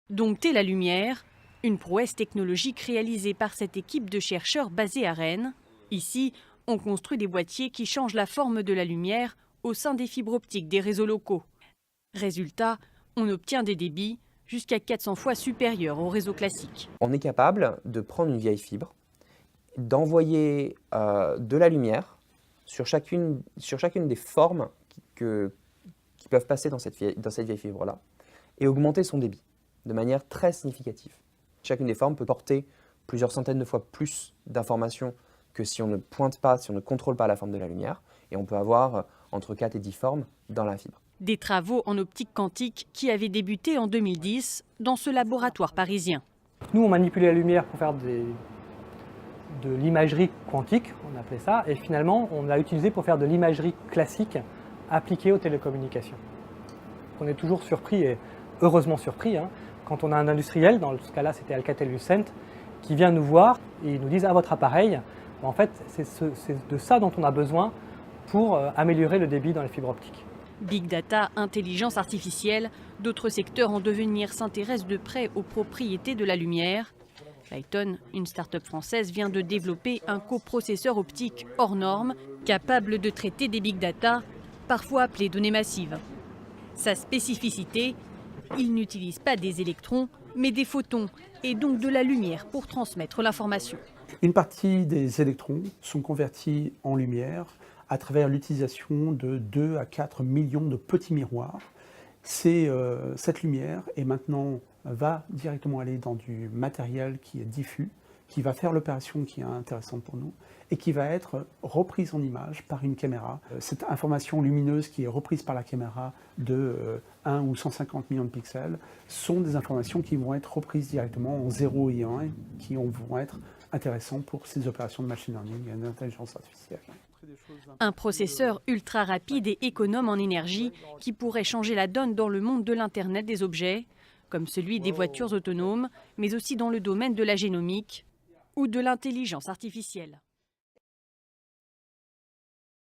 Dompter la lumière, une prouesse technologique réalisée par cette équipe de chercheurs basée à Rennes. Ici, on construit des boîtiers qui changent la forme de la lumière au sein des fibres optiques des réseaux locaux. Résultat, on obtient des débits jusqu'à 400 fois supérieurs au réseau classique. On est capable de prendre une vieille fibre, d'envoyer de la lumière sur chacune des formes qui peuvent passer dans cette vieille fibre-là et augmenter son débit de manière très significative. Chacune des formes peut porter plusieurs centaines de fois plus d'informations que si on ne pointe pas, si on ne contrôle pas la forme de la lumière, et on peut avoir entre 4 et 10 formes dans la fibre. Des travaux en optique quantique qui avaient débuté en 2010 dans ce laboratoire parisien. Nous, on manipulait la lumière pour faire de l'imagerie quantique, on appelait ça, et finalement, on l'a utilisé pour faire de l'imagerie classique appliquée aux télécommunications. On est toujours surpris, et heureusement surpris, quand on a un industriel, dans ce cas-là c'était Alcatel-Lucent, qui vient nous voir et nous dit « à votre appareil », en fait, c'est de ça dont on a besoin pour améliorer le débit dans les fibres optiques. Big data, intelligence artificielle, d'autres secteurs en devenir s'intéressent de près aux propriétés de la lumière. Lighton, une start-up française, vient de développer un coprocesseur optique hors norme, capable de traiter des big data, parfois appelés données massives. Sa spécificité, il n'utilise pas des électrons, mais des photons, et donc de la lumière pour transmettre l'information. Une partie des électrons sont convertis en lumière à travers l'utilisation de 2 à 4 millions de petits miroirs. Cette lumière va directement aller dans du matériel qui est diffus, qui va faire l'opération qui est intéressante pour nous et qui va être reprise en image par une caméra. Cette information lumineuse qui est reprise par la caméra de 1 ou 150 millions de pixels sont des informations qui vont être reprises directement en 0 et 1 et qui vont être intéressantes pour ces opérations de machine learning et d'intelligence artificielle. Un processeur ultra rapide et économe en énergie qui pourrait changer la donne dans le monde de l'Internet des objets, comme celui des voitures autonomes, mais aussi dans le domaine de la génomique ou de l'intelligence artificielle.